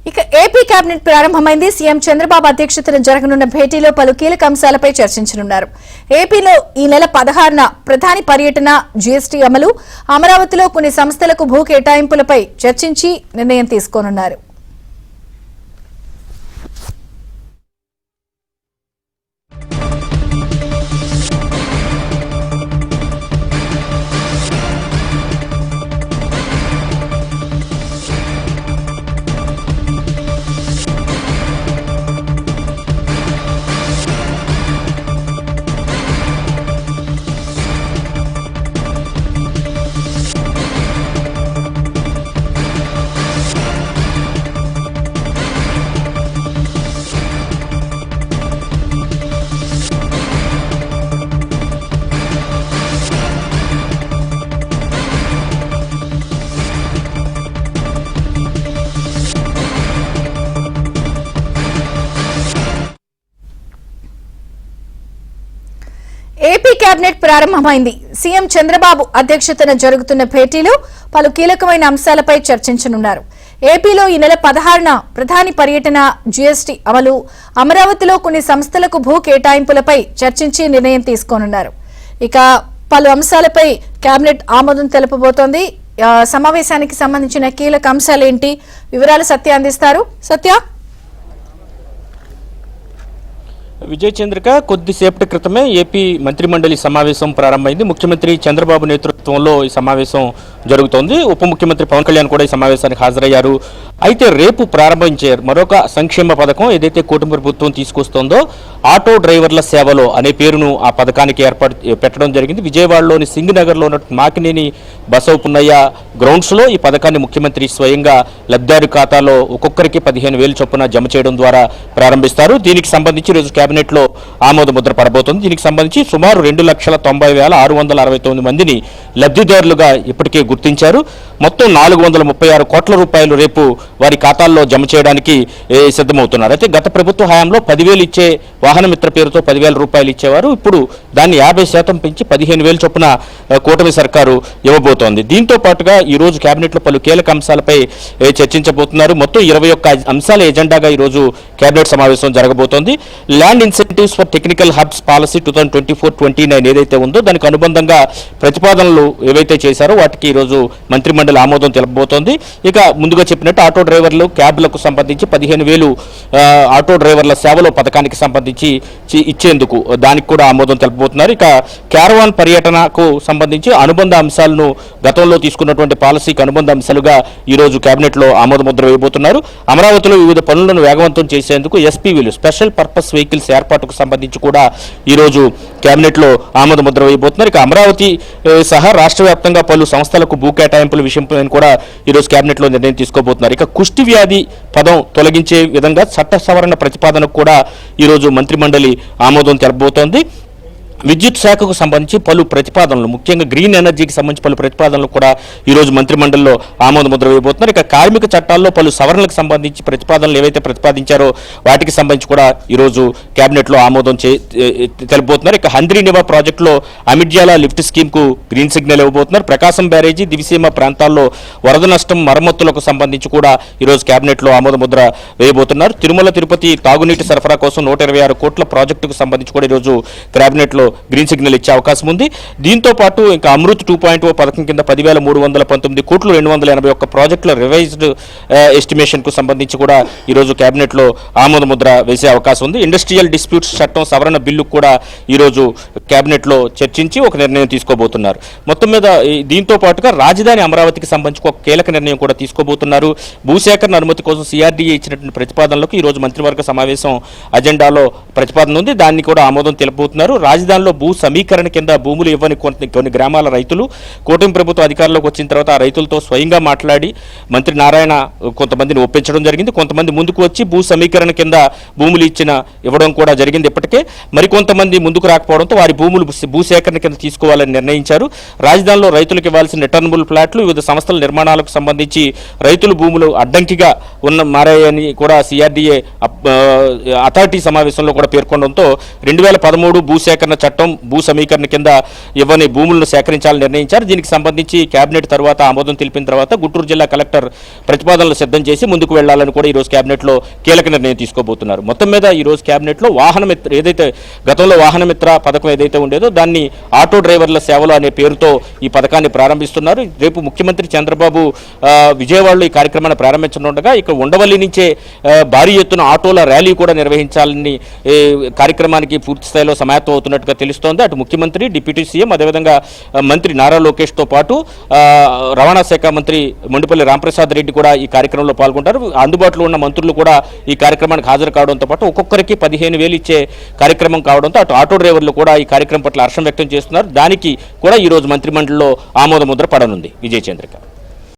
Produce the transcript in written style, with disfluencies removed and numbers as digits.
ఇక AP cabinet ప్రారంభమైంది. CM Chandrababu అధ్యక్షతన జరగనున్న భేటీలో పలు కీలక అంశాలపై చర్చించనున్నారు. ఏపీలో ఈ నెల 16న ప్రధాని పర్యటన, జీఎస్టీ అమలు, అమరావతిలో కొన్ని సంస్థలకు భూ కేటాయింపులపై చర్చించి నిర్ణయం తీసుకోనున్నారు. ఏపీ కేబినెట్ ప్రారంభమైంది. సీఎం చంద్రబాబు అధ్యక్షతన జరుగుతున్న భేటీలో పలు కీలకమైన అంశాలపై చర్చించనున్నారు. ఏపీలో ఈ నెల 16న ప్రధాని పర్యటన, జీఎస్టీ అమలు, అమరావతిలో కొన్ని సంస్థలకు భూ కేటాయింపులపై చర్చించి నిర్ణయం తీసుకోనున్నారు. ఇక పలు అంశాలపై కేబినెట్ ఆమోదం తెలుపబోతోంది. సమావేశానికి సంబంధించిన కీలక అంశాలేంటి, వివరాలు సత్య అందిస్తారు. సత్య, విజయ్ చంద్రిక, కొద్దిసేపటి క్రితమే ఏపీ మంత్రిమండలి సమావేశం ప్రారంభమైంది. ముఖ్యమంత్రి చంద్రబాబు నేతృత్వంలో ఈ సమావేశం జరుగుతోంది. ఉప ముఖ్యమంత్రి పవన్ కళ్యాణ్ కూడా ఈ సమావేశానికి హాజరయ్యారు. అయితే రేపు ప్రారంభించే మరొక సంక్షేమ పథకం ఏదైతే కూటమి ప్రభుత్వం తీసుకొస్తుందో, ఆటో డ్రైవర్ల సేవలో అనే పేరును ఆ పథకానికి పెట్టడం జరిగింది. విజయవాడలోని సింగనగర్లో ఉన్న మాకినేని బసవపున్నయ్య గ్రౌండ్స్లో ఈ పథకాన్ని ముఖ్యమంత్రి స్వయంగా లబ్ధిదారు ఖాతాలో ఒక్కొక్కరికి 15,000 చొప్పున జమ చేయడం ద్వారా ప్రారంభిస్తారు. దీనికి సంబంధించి ఈరోజు కేబినెట్లో ఆమోద ముద్ర పడబోతోంది. దీనికి సంబంధించి సుమారు 2,90,669 మందిని లబ్ధిదారులుగా ఇప్పటికే గుర్తించారు. మొత్తం 436 కోట్ల రూపాయలు రేపు వారి ఖాతాల్లో జమ చేయడానికి సిద్ధమవుతున్నారు. అయితే గత ప్రభుత్వ హయాంలో 10,000 ఇచ్చే వాహన మిత్ర పేరుతో 10,000 రూపాయలు ఇచ్చేవారు. ఇప్పుడు దాన్ని 50% పెంచి 15,000 చొప్పున కూటమి సర్కారు ఇవ్వబోతోంది. దీంతో పాటుగా ఈ రోజు కేబినెట్లో పలు కీలక అంశాలపై చర్చించబోతున్నారు. మొత్తం 21 అంశాల ఎజెండాగా ఈ రోజు కేబినెట్ సమావేశం జరగబోతోంది. Land incentives for technical hubs policy 2024-29 ఏదైతే ఉందో దానికి అనుబంధంగా ప్రతిపాదనలు ఏవైతే చేశారో వాటికి ఈరోజు మంత్రిమండలి ఆమోదం తెలపబోతోంది. ఇక ముందుగా చెప్పినట్టు ఆటో డ్రైవర్లు, క్యాబ్లకు సంబంధించి 15,000 ఆటో డ్రైవర్ల సేవలో పథకానికి సంబంధించి ఇచ్చేందుకు దానికి కూడా ఆమోదం తెలపబోతున్నారు. ఇక క్యారవాన్ పర్యటనకు సంబంధించి అనుబంధ అంశాలను గతంలో తీసుకున్నటువంటి పాలసీకి అనుబంధ అంశాలుగా ఈరోజు కేబినెట్లో ఆమోద ముద్ర వేయబోతున్నారు. అమరావతిలో వివిధ పనులను వేగవంతం చేసేందుకు ఎస్పీవీలు, స్పెషల్ పర్పస్ వెహికల్స్ ఏర్పాటుకు సంబంధించి కూడా ఈరోజు కేబినెట్లో ఆమోద ముద్ర వేయబోతున్నారు. ఇక అమరావతి సహా రాష్ట్ర వ్యాప్తంగా పలు సంస్థలకు భూ కేటాయింపుల విషయంపై కూడా ఈరోజు కేబినెట్లో నిర్ణయం తీసుకోబోతున్నారు. ఇక కుష్టి వ్యాధి పదం తొలగించే విధంగా చట్ట సవరణ ప్రతిపాదనకు కూడా ఈరోజు మంత్రిమండలి ఆమోదం తెలపబోతోంది. విద్యుత్ శాఖకు సంబంధించి పలు ప్రతిపాదనలు, ముఖ్యంగా గ్రీన్ ఎనర్జీకి సంబంధించి పలు ప్రతిపాదనలు కూడా ఈరోజు మంత్రిమండలిలో ఆమోద ముద్ర వేయబోతున్నారు. ఇక కార్మిక చట్టాల్లో పలు సవరణలకు సంబంధించి ప్రతిపాదనలు ఏవైతే ప్రతిపాదించారో వాటికి సంబంధించి కూడా ఈరోజు కేబినెట్లో ఆమోదం తెలుపబోతున్నారు. ఇక హంద్రీనివా ప్రాజెక్టులో అమిడ్యాల లిఫ్ట్ స్కీమ్కు గ్రీన్ సిగ్నల్ ఇవ్వబోతున్నారు. ప్రకాశం బ్యారేజీ, దివిసీమ ప్రాంతాల్లో వరద నష్టం మరమ్మతులకు సంబంధించి కూడా ఈరోజు కేబినెట్లో ఆమోద ముద్ర వేయబోతున్నారు. తిరుమల తిరుపతి తాగునీటి సరఫరా కోసం 126 కోట్ల ప్రాజెక్టుకు సంబంధించి కూడా ఈరోజు కేబినెట్లో గ్రీన్ సిగ్నల్ ఇచ్చే అవకాశం ఉంది. దీంతో పాటు ఇంకా అమృత్ 2.0 పథకం కింద 10,319 కోట్లు 281 ప్రాజెక్టుల రివైజ్డ్ ఎస్టిమేషన్ కు సంబంధించి కూడా ఈరోజు కేబినెట్లో ఆమోద ముద్ర వేసే అవకాశం ఉంది. ఇండస్ట్రియల్ డిస్ప్యూట్స్ చట్టం సవరణ బిల్లు కూడా ఈరోజు కేబినెట్లో చర్చించి ఒక నిర్ణయం తీసుకోబోతున్నారు. మొత్తం మీద దీంతో పాటుగా రాజధాని అమరావతికి సంబంధించి ఒక కీలక నిర్ణయం కూడా తీసుకోబోతున్నారు. భూసేకరణ అనుమతి కోసం సిఆర్డీఏ ఇచ్చినటువంటి ప్రతిపాదనలకు ఈరోజు మంత్రివర్గ సమావేశం అజెండాలో ప్రతిపాదన ఉంది. దాన్ని కూడా ఆమోదం తెలుపుతున్నారు. రాజధానిలో భూ సమీకరణ కింద భూములు ఇవ్వని కొన్ని గ్రామాల రైతులు కూటమి ప్రభుత్వం అధికారంలోకి వచ్చిన తర్వాత ఆ రైతులతో స్వయంగా మాట్లాడి మంత్రి నారాయణ కొంతమందిని ఒప్పించడం జరిగింది. కొంతమంది ముందుకు వచ్చి భూ సమీకరణ కింద భూములు ఇవ్వడం కూడా జరిగింది. ఇప్పటికే మరికొంతమంది ముందుకు రాకపోవడంతో వారి భూములు భూసేకరణ కింద తీసుకోవాలని నిర్ణయించారు. రాజధానిలో రైతులకు ఇవ్వాల్సిన రిటర్నబుల్ ప్లాట్లు, వివిధ సంస్థల నిర్మాణాలకు సంబంధించి రైతుల భూములు అడ్డంకిగా మారాయని కూడా సిఆర్డీఏ అథారిటీ సమావేశంలో కూడా పేర్కొనడంతో 2013 భూసేకరణ చట్టం భూ సమీకరణ కింద ఇవ్వని భూములను సేకరించాలని నిర్ణయించారు. దీనికి సంబంధించి కేబినెట్ తర్వాత ఆమోదం తెలిపిన తర్వాత గుంటూరు జిల్లా కలెక్టర్ ప్రతిపాదనలు సిద్ధం చేసి ముందుకు వెళ్లాలని కూడా ఈరోజు కేబినెట్లో కీలక నిర్ణయం తీసుకోబోతున్నారు. మొత్తం మీద ఈరోజు కేబినెట్లో వాహనమిత్ర ఏదైతే గతంలో వాహనమిత్ర పథకం ఏదైతే ఉండేదో దాన్ని ఆటో డ్రైవర్ల సేవలు అనే పేరుతో ఈ పథకాన్ని ప్రారంభిస్తున్నారు. రేపు ముఖ్యమంత్రి చంద్రబాబు విజయవాడలో ఈ కార్యక్రమాన్ని ప్రారంభించనుండగా ఇక్కడ ఉండవల్లి నుంచే భారీ ఎత్తున ఆటోల ర్యాలీ కూడా నిర్వహించాలని కార్యక్రమానికి పూర్తి స్థాయిలో సమాయత్తం అవుతున్నట్టుగా తెలుస్తోంది. అటు ముఖ్యమంత్రి, డిప్యూటీ సీఎం, అదేవిధంగా మంత్రి నారా లోకేష్తో పాటు రవాణా శాఖ మంత్రి మొండిపల్లి రాంప్రసాద్ రెడ్డి కూడా ఈ కార్యక్రమంలో పాల్గొంటారు. అందుబాటులో ఉన్న మంత్రులు కూడా ఈ కార్యక్రమానికి హాజరు కావడంతో పాటు ఒక్కొక్కరికి 15,000 ఇచ్చే కార్యక్రమం కావడంతో అటు ఆటో డ్రైవర్లు కూడా ఈ కార్యక్రమం పట్ల హర్షం వ్యక్తం చేస్తున్నారు. దానికి కూడా ఈరోజు మంత్రిమండలిలో ఆమోద ముద్ర పడనుంది. విజయచంద్రిక.